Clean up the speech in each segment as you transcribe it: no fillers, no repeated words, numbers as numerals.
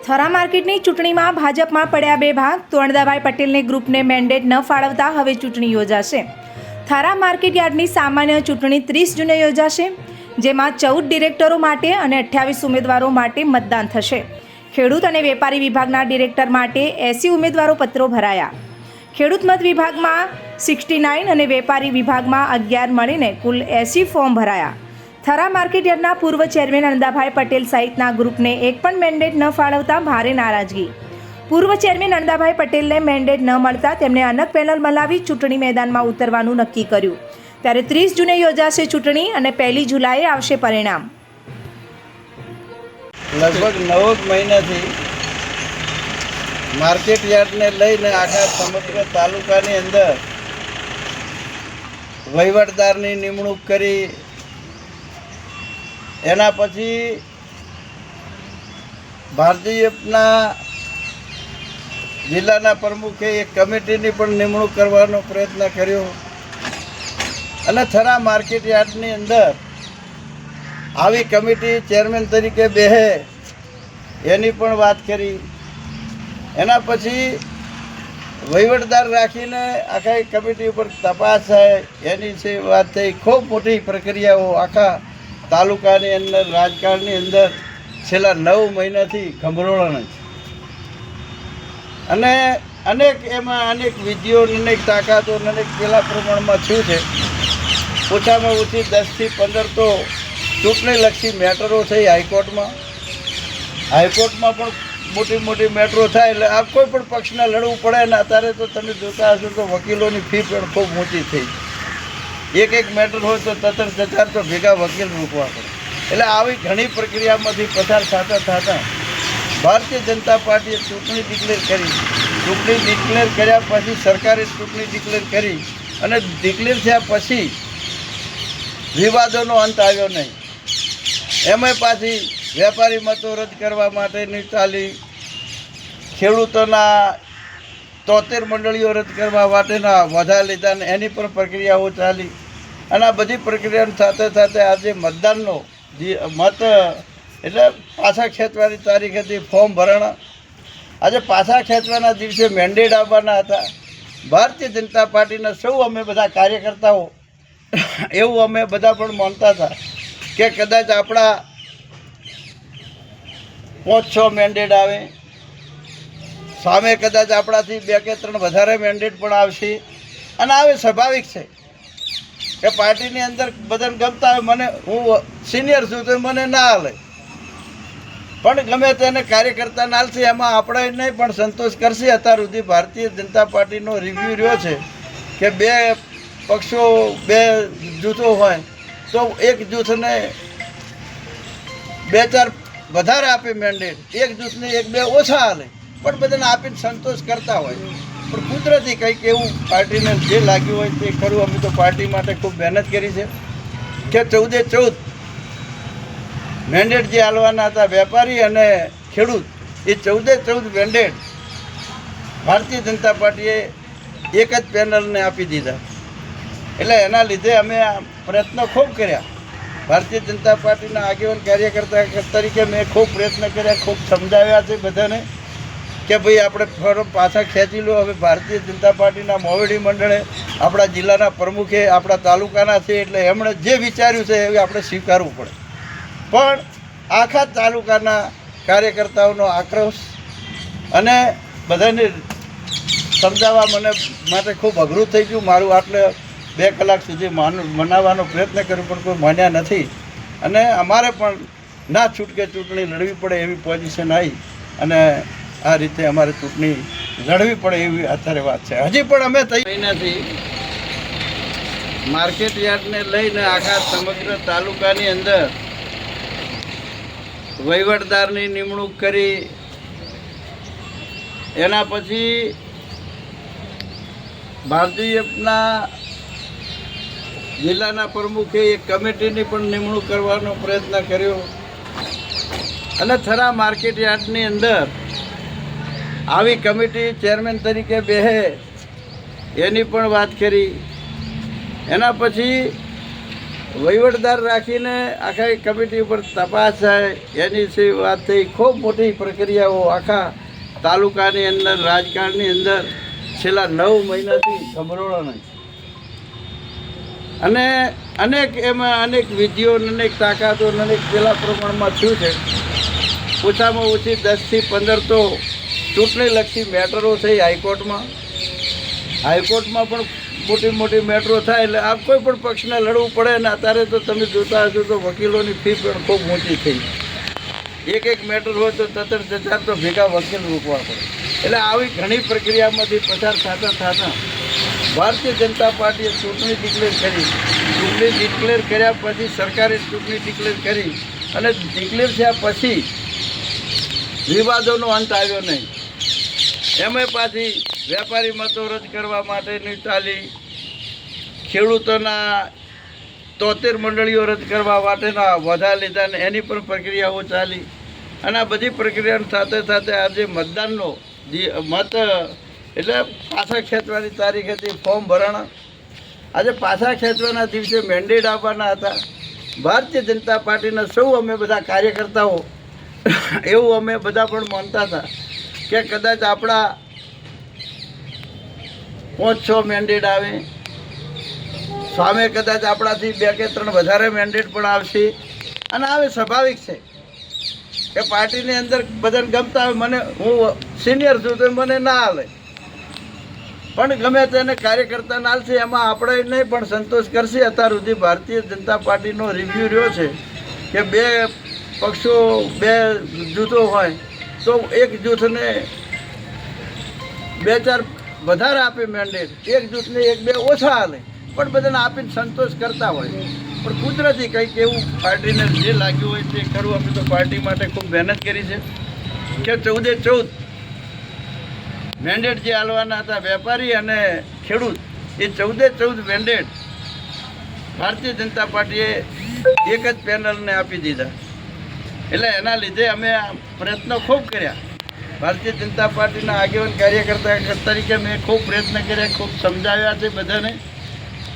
થરા માર્કેટની ચૂંટણીમાં ભાજપમાં પડ્યા બે ભાગ. તો અણદાભાઈ પટેલને ગ્રુપને મેન્ડેટ ન ફાળવતા હવે ચૂંટણી યોજાશે. થરા માર્કેટ યાર્ડની સામાન્ય ચૂંટણી 30 જૂને યોજાશે, જેમાં 14 ડિરેક્ટરો માટે અને 28 ઉમેદવારો માટે મતદાન થશે. ખેડૂત અને વેપારી વિભાગના ડિરેક્ટર માટે 80 ઉમેદવારો પત્રો ભરાયા. ખેડૂત મત વિભાગમાં 69 અને વેપારી વિભાગમાં 11 મળીને કુલ 80 ફોર્મ ભરાયા. થરા માર્કેટ યાર્ડના પૂર્વ ચેરમેન અણદાભાઈ પટેલ સહિતના ગ્રુપને એક પણ મેન્ડેટ ન ફાળવતા ભારે નારાજગી. પૂર્વ ચેરમેન અણદાભાઈ પટેલને મેન્ડેટ ન મળતા તેમણે અલગ પેનલ બનાવી ચૂંટણી મેદાનમાં ઉતરવાનું નક્કી કર્યું. ત્યારે 30 જૂને યોજાશે ચૂંટણી અને 1 જુલાઈએ આવશે પરિણામ. લગભગ 9 મહિનાથી માર્કેટ યાર્ડને લઈને આખા સમગ્ર તાલુકાની અંદર વહીવટદારની નિમણૂક કરી, એના પછી ભાજપના જિલ્લાના પ્રમુખે એક કમિટીની પણ નિમણૂક કરવાનો પ્રયત્ન કર્યો અને થરા માર્કેટ યાર્ડની અંદર આવી કમિટી ચેરમેન તરીકે બેહે એની પણ વાત કરી. એના પછી વહીવટદાર રાખીને આખા કમિટી ઉપર તપાસ થાય એની છે વાત થઈ. ખૂબ મોટી પ્રક્રિયાઓ આખા તાલુકાની અંદર, રાજકારણની અંદર છેલ્લા 9 મહિનાથી ખંભરોળણ છે અને અનેક વિધિઓ, અનેક તાકાતો, અનેક પેલા પ્રમાણમાં શું છે, ઓછામાં ઓછી 10 થી 15 તો ચૂંટણીલક્ષી મેટરો થઈ હાઈકોર્ટમાં પણ મોટી મેટ્રો થાય એટલે આ કોઈ પણ પક્ષને લડવું પડે ને. અત્યારે તો તમે જોતા હશો તો વકીલોની ફી પણ ખૂબ ઊંચી થઈ. એક મેટર હોય તો 4 તો ભેગા વકીલ મૂકવા પડે. એટલે આવી ઘણી પ્રક્રિયામાંથી પસાર થતાં ભારતીય જનતા પાર્ટીએ ચૂંટણી ડિક્લેર કરી. ચૂંટણી ડિક્લેર કર્યા પછી સરકારે ચૂંટણી ડિક્લેર કરી અને ડિક્લેર થયા પછી વિવાદોનો અંત આવ્યો નહીં. એમાંય પાછી વેપારી મતો રદ કરવા માટેની ચાલી, ખેડૂતોના 73 મંડળીઓ રદ કરવા માટેના વધા લીધા ને એની પણ પ્રક્રિયાઓ ચાલી. અને આ બધી પ્રક્રિયાની સાથે આજે મતદાનનો મત એટલે પાછા ખેંચવાની તારીખ હતી. ફોર્મ ભરણા આજે પાછા ખેંચવાના દિવસે મેન્ડેટ આવવાના હતા. ભારતીય જનતા પાર્ટીના સૌ અમે બધા કાર્યકર્તાઓ એવું અમે બધા પણ માનતા હતા કે કદાચ આપણા 5-6 મેન્ડેટ આવે, સામે કદાચ આપણાથી 2 કે 3 વધારે મેન્ડેટ પણ આવશે. અને આવે સ્વાભાવિક છે કે પાર્ટીની અંદર બધાને ગમતા હોય. મને હું સિનિયર છું તો મને ના હાલે, પણ ગમે તેને કાર્યકર્તાને હાલશે, એમાં આપણે નહીં પણ સંતોષ કરશે. અત્યાર સુધી ભારતીય જનતા પાર્ટીનો રિવ્યૂ રહ્યો છે કે 2 પક્ષો 2 જૂથો હોય તો એક જૂથને 2-4 વધારે આપે મેન્ડેટ, એક જૂથને 1-2 ઓછા હાલે, પણ બધાને આપીને સંતોષ કરતા હોય. પણ કુદરતી કંઈક એવું પાર્ટીને જે લાગ્યું હોય તે ખરું. અમે તો પાર્ટી માટે ખૂબ મહેનત કરી છે કે 14 મેન્ડેટ જે હાલવાના હતા વેપારી અને ખેડૂત, એ 14 મેન્ડેટ ભારતીય જનતા પાર્ટીએ એક જ પેનલને આપી દીધા. એટલે એના લીધે અમે આ પ્રયત્નો ખૂબ કર્યા. ભારતીય જનતા પાર્ટીના આગેવાન કાર્યકર્તા તરીકે મેં ખૂબ પ્રયત્ન કર્યા, ખૂબ સમજાવ્યા છે બધાને કે ભાઈ આપણે ફોર્મ પાછા ખેંચી લો. હવે ભારતીય જનતા પાર્ટીના મોવડી મંડળે, આપણા જિલ્લાના પ્રમુખે, આપણા તાલુકાના છે એટલે એમણે જે વિચાર્યું છે એ આપણે સ્વીકારવું પડે. પણ આખા તાલુકાના કાર્યકર્તાઓનો આક્રોશ અને બધાને સમજાવવા મને માટે ખૂબ અઘરું થઈ ગયું. મારું આટલે 2 કલાક સુધી મનાવવાનો પ્રયત્ન કર્યો પણ કોઈ માન્યા નથી. અને અમારે પણ ના છૂટકે ચૂંટણી લડવી પડે એવી પોઝિશન આવી અને આ રીતે અમારે ચૂંટણી લડવી પડે એવી અત્યારે વાત છે. હજી પણ અમે મહિનાથી માર્કેટ યાર્ડને લઈને આખા સમગ્ર તાલુકાની અંદર વહીવટદારની નિમણૂક કરી. એના પછી ભાજપના જિલ્લાના પ્રમુખે એક કમિટીની પણ નિમણૂક કરવાનો પ્રયત્ન કર્યો અને થરા માર્કેટ યાર્ડની અંદર આવી કમિટી ચેરમેન તરીકે બેહે એની પણ વાત કરી. એના પછી વહીવટદાર રાખીને આખા કમિટી ઉપર તપાસ થાય એની વિશે વાત થઈ. ખૂબ મોટી પ્રક્રિયાઓ આખા તાલુકાની અંદર રાજકારણની અંદર છેલ્લા 9 મહિનાથી ગમરોળો નથી. અને એમાં અનેક વિધિઓ અનેક તાકાતો અનેક પેલા પ્રમાણમાં થયું છે. ઓછામાં ઓછી 10 થી 15 તો ચૂંટણીલક્ષી મેટરો થઈ હાઈકોર્ટમાં પણ મોટી મોટી મેટ્રો થાય એટલે આ કોઈ પણ પક્ષને લડવું પડે ને અત્યારે તો તમે જોતા હશો તો વકીલોની ફી પણ ખૂબ મોટી થઈ. એક મેટર હોય તો 33,000 તો ભેગા વકીલ મૂકવા પડે. એટલે આવી ઘણી પ્રક્રિયામાંથી પસાર થતાં ભારતીય જનતા પાર્ટીએ ચૂંટણી ડિક્લેર કર્યા પછી સરકારે ચૂંટણી ડિક્લેર કરી અને ડિક્લેર થયા પછી વિવાદોનો અંત આવ્યો નહીં. એમાં પાછી વેપારી મતો રદ કરવા માટેની ચાલી, ખેડૂતોના 73 મંડળીઓ રદ કરવા માટેના વધા લીધા ને એની પણ પ્રક્રિયાઓ ચાલી. અને આ બધી પ્રક્રિયાની સાથે સાથે આજે મતદાનનો મત એટલે પાછા ખેંચવાની તારીખ હતી, ફોર્મ ભરાણા. આજે પાછા ખેંચવાના દિવસે મેન્ડેટ આપવાના હતા. ભારતીય જનતા પાર્ટીના સૌ અમે બધા કાર્યકર્તાઓ એવું અમે બધા પણ માનતા હતા કે કદાચ આપણા 5-6 મેન્ડેટ આવે, સામે કદાચ આપણાથી 2 કે 3 વધારે મેન્ડેટ પણ આવશે. અને આવે સ્વાભાવિક છે કે પાર્ટીની અંદર બધાને ગમતા હોય. મને હું સિનિયર છું તો મને ના હાલે, પણ ગમે તેને કાર્યકર્તા ના હાલશે એમાં આપણે નહીં પણ સંતોષ કરશે. અત્યાર સુધી ભારતીય જનતા પાર્ટીનો રિવ્યૂ રહ્યો છે કે 2 પક્ષો 2 જૂથો હોય તો એક જૂથને 2-4 વધારે આપે મેન્ડેટ, એક જૂથને 1-2 ઓછા હાલે, પણ બધાને આપીને સંતોષ કરતા હોય. પણ કુદરતી કંઈક એવું પાર્ટીને જે લાગ્યું હોય તે કરવું. અમે તો પાર્ટી માટે ખૂબ મહેનત કરી છે કે 14 મેન્ડેટ જે હાલવાના હતા વેપારી અને ખેડૂત, એ 14 મેન્ડેટ ભારતીય જનતા પાર્ટીએ એક જ પેનલને આપી દીધા. એટલે એના લીધે અમે આ પ્રયત્નો ખૂબ કર્યા. ભારતીય જનતા પાર્ટીના આગેવાન કાર્યકર્તા તરીકે મેં ખૂબ પ્રયત્ન કર્યા, ખૂબ સમજાવ્યા છે બધાને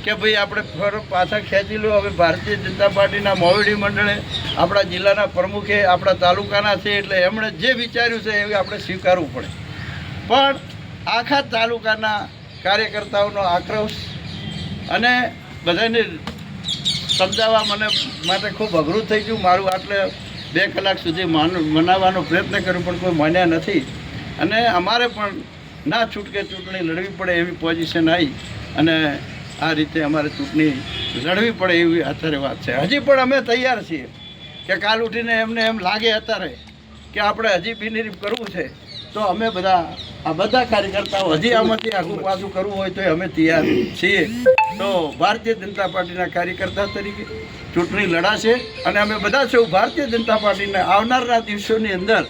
કે ભાઈ આપણે પાછા ખેંચી લો. હવે ભારતીય જનતા પાર્ટીના મોવડી મંડળે, આપણા જિલ્લાના પ્રમુખે, આપણા તાલુકાના છે એટલે એમણે જે વિચાર્યું છે એ આપણે સ્વીકારવું પડે. પણ આખા તાલુકાના કાર્યકર્તાઓનો આક્રોશ અને બધાને સમજાવવા મને માટે ખૂબ અઘરું થઈ ગયું. મારું આટલે 2 કલાક સુધી મનાવવાનો પ્રયત્ન કર્યો પણ કોઈ માન્યા નથી. અને અમારે પણ ના છૂટકે ચૂંટણી લડવી પડે એવી પોઝિશન આવી અને આ રીતે અમારે ચૂંટણી લડવી પડે એવી અત્યારે વાત છે. હજી પણ અમે તૈયાર છીએ કે કાલ ઉઠીને એમને એમ લાગે અત્યારે કે આપણે હજી બિનહરીફ કરવું છે તો અમે બધા કાર્યકર્તાઓ હજી આમાંથી આગું પાછું કરવું હોય તો અમે તૈયાર છીએ. તો ભારતીય જનતા પાર્ટીના કાર્યકર્તા તરીકે ચૂંટણી લડાશે અને અમે બધા સૌ ભારતીય જનતા પાર્ટીના આવનારના દિવસોની અંદર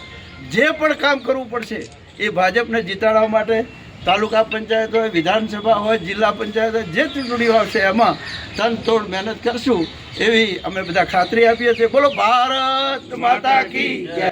જે પણ કામ કરવું પડશે એ ભાજપને જીતાડવા માટે, તાલુકા પંચાયત હોય, વિધાનસભા હોય, જિલ્લા પંચાયત હોય, જે ચૂંટણીઓ આવશે એમાં તનતોડ મહેનત કરશું એવી અમે બધા ખાતરી આપીએ છીએ. બોલો ભારત માતા કી જય.